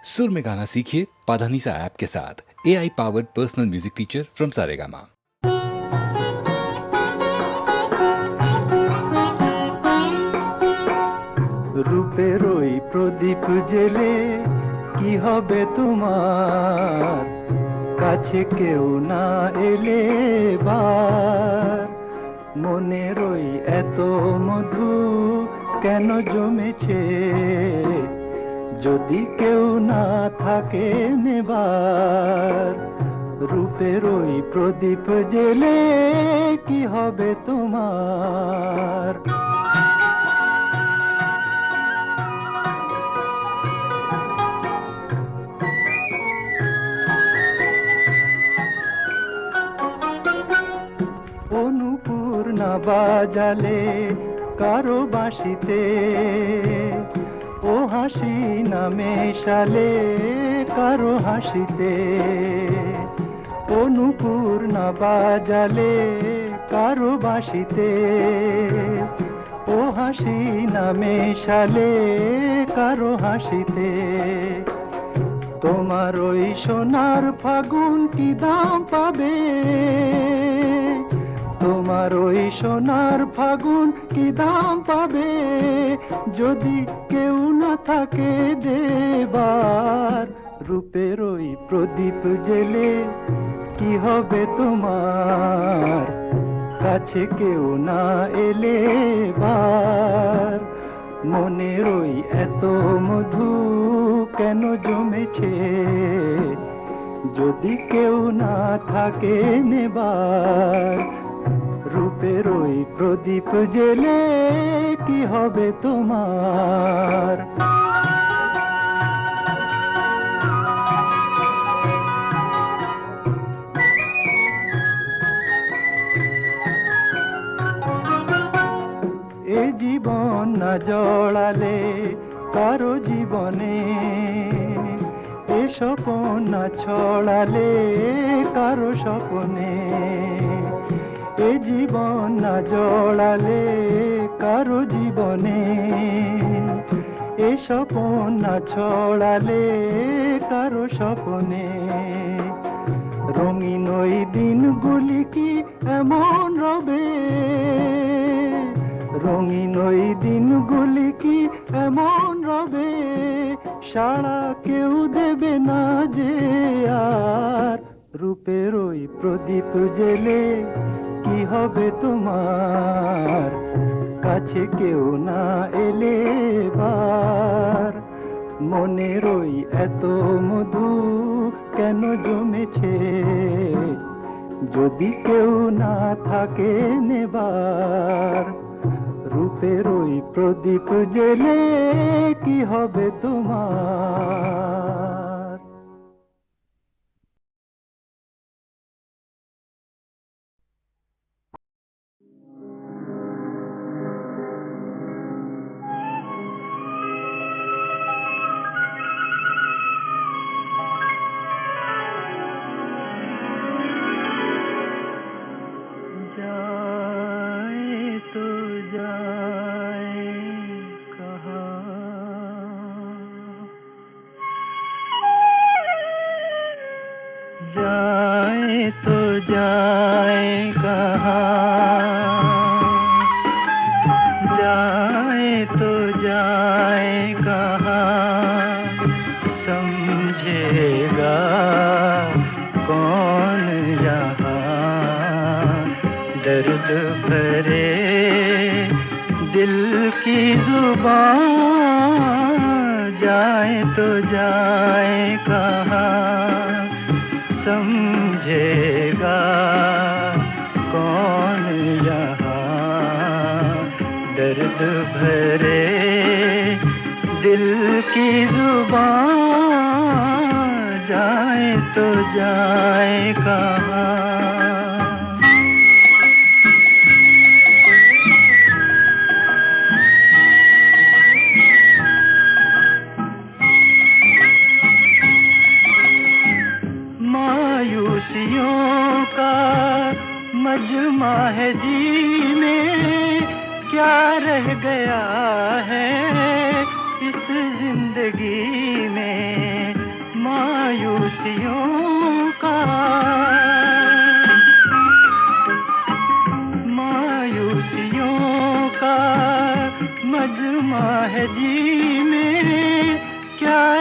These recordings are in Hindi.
सुर में गाना सीखिए पाधानीसा ऐप के साथ। AI powered personal music teacher from Saregama. রূপের ওই প্রদীপ জেলে কি হবে তোমার, কাছে কেউ না এলে বার। মনের ওই এত মধু কেন জমেছে, যদি কেউ না থাকে নেবার। রূপের ওই প্রদীপ জেলে কি হবে তোমার। অনুপুর না বাজালে কারো বাঁশিতে, ও হাসি না মেশালে কারো হাসিতে। অনুপুর না বাজালে কারো বাঁশিতে, ও হাসি না মেশালে কারো হাসিতে। তোমার ওই সোনার ফাগুন কি দাম পাবে, তোমার ওই সোনার ফাগুন কি দাম পাবে, যদি কেউ না থাকে দেবার। রূপের ওই প্রদীপ জেলে কি হবে তোমার, কাছে কেউ না এলে বার। মনের ওই এত মধু কেন জমেছে, যদি কেউ না থাকে নেবার। রূপের ওই প্রদীপ জেলে কি হবে তোমার। এ জীবন না জড়ালে কারো জীবনে, এ স্বপন না ছড়ালে কারো স্বপনে। এ জীবন না জড়ালে কারো জীবনে, এ স্বপন না ছড়ালে কারো স্বপনে। রঙিন ওই দিনগুলি কি এমন রবে, রঙিন ওই দিনগুলি কি এমন রবে, সাড়া কেউ দেবে না যে আর। রূপের ওই প্রদীপ জেলে কি হবে তোমার, কাছে কেউ না এলে বার। মনের ওই এত মধু কেন জমেছে, যদি কেউ না থাকে নেবার। রূপের ওই প্রদীপ জেলে কি হবে তোমার। जाए तो जाए कहाँ, जाए तो जाए कहाँ, समझेगा कौन यहाँ। दर्द भरे दिल की जुबान, जाए तो जाए कहाँ, समझेगा कौन यहाँ। दर्द भरे दिल की जुबान, जाए तो जाए कहाँ। मायूसियों का मजमा है जी में, क्या रह गया है इस जिंदगी में।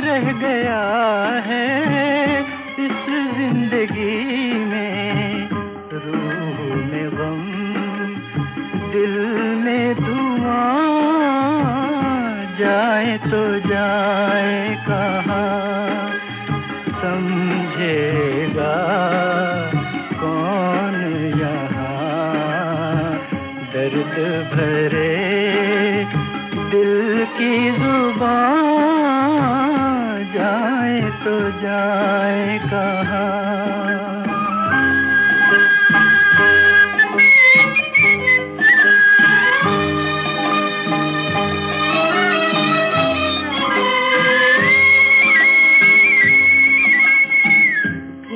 रह गया है इस जिंदगी में, रूह में गम दिल में धुआं, जाए तो जाए कहाँ, समझेगा कौन यहाँ, दर्द भरे दिल की जुबान, जाए तो जाए कहाँ।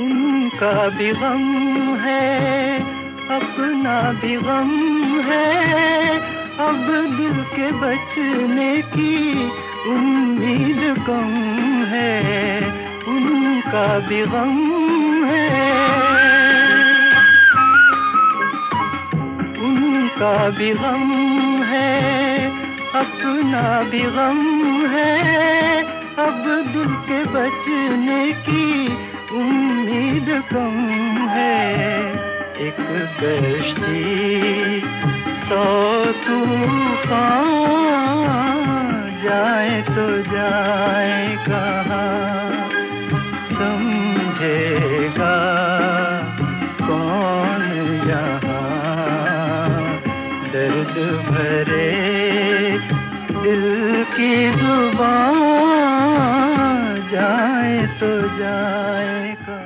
उनका भी गम है, अपना भी गम है, अब दिल के बचने की उम्मीद कम है। उनका भी गम है, उनका भी गम है, अपना भी गम है, अब दिल के बचने की उम्मीद कम है। एक कश्ती 100 तूफान, जाए तो जाए कहाँ, समझेगा कौन यहाँ, दर्द भरे दिल की जुबान, जाए तो जाए कहाँ।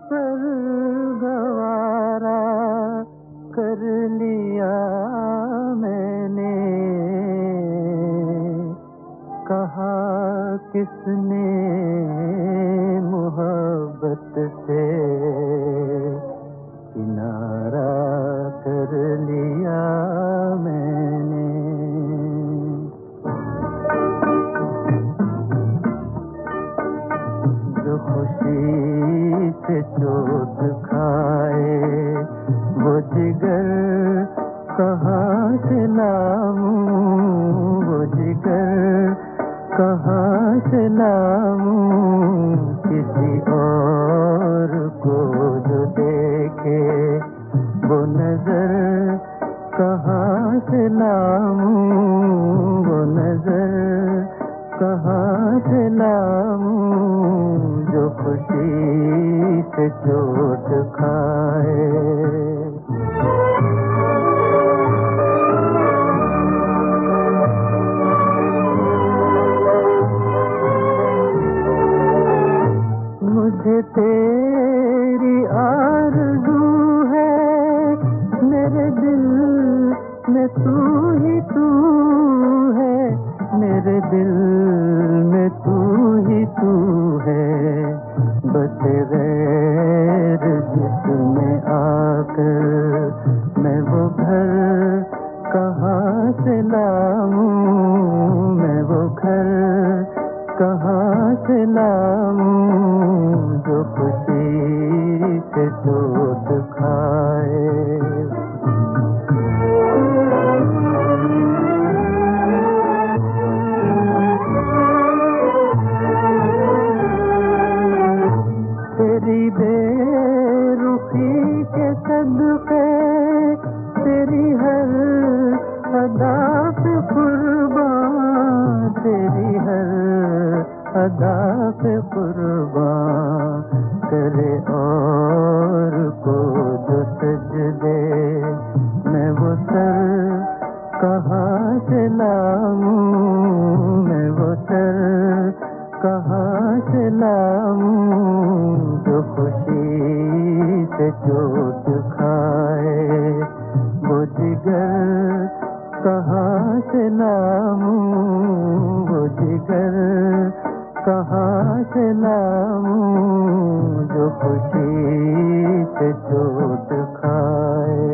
पर गवारा कर लिया मैंने, कहा किसने मोहब्बत से किनारा कर लिया मैंने। जो खुशी से चोट खाए वो जिगर कहाँ से लाऊं, वो जिगर कहाँ से लाऊं। किसी और को जो देखे वो नजर कहाँ से लाऊं, वो नजर कहाँ से लाऊं। जो खुशी से चोट खाए। मुझे तेरी आरज़ू है, मेरे दिल में तू ही तू है, मेरे दिल में तू ही तू है। बस गैर जिसमें आकर मैं वो घर कहाँ से लाऊं, मैं वो घर कहाँ से लाऊं। जो खुशी से चोट खाए। तेरी बेरुखी के सदके तेरी हर अदा पे कुर्बान, तेरी हर अदा पे कुर्बान। करे और को जो सजदे मैं वो सर कहाँ से लाऊं, मैं वो सर कहाँ से लाऊं। जो खुशी से चोट खाए वो जिगर कहाँ से लाऊं, वो जिगर कहाँ से लाऊं। जो खुशी से चोट खाए।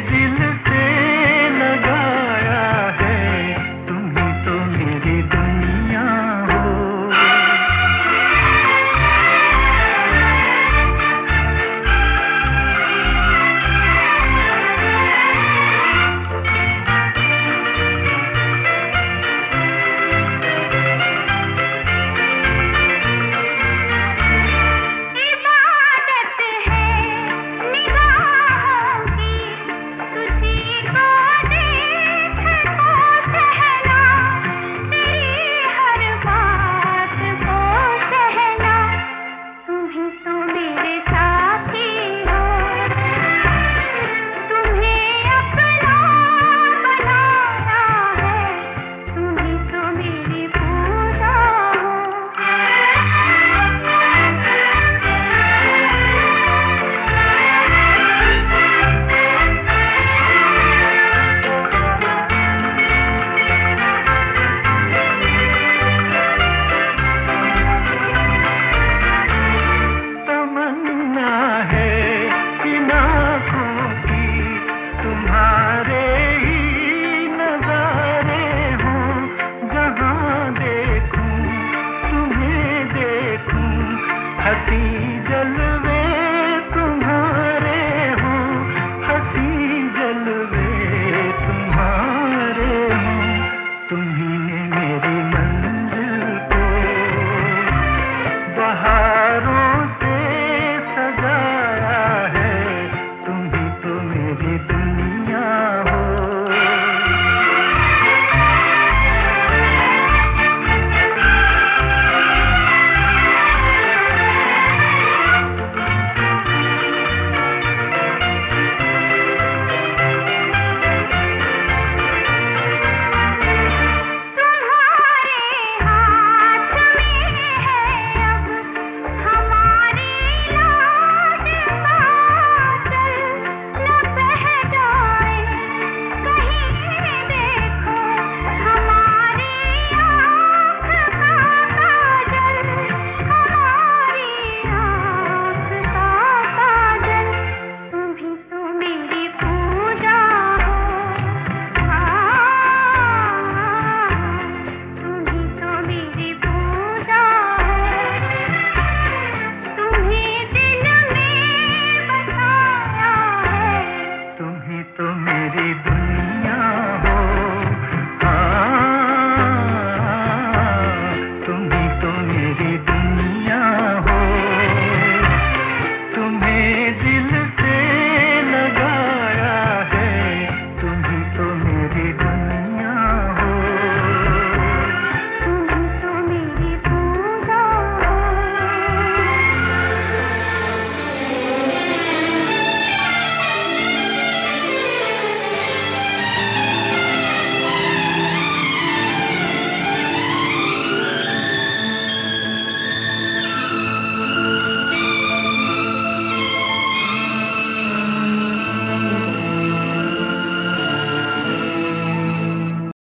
दिल से लगाया है, तुम ही तो मेरी दुनिया हो। हंसी जलवे तुम्हारे हो, हंसी जलवे तुम्हारे हो, तुम्ही ने मेरी मंजिल को बहारों से सजाया है, तुम्ही तो मेरी दुनिया हो।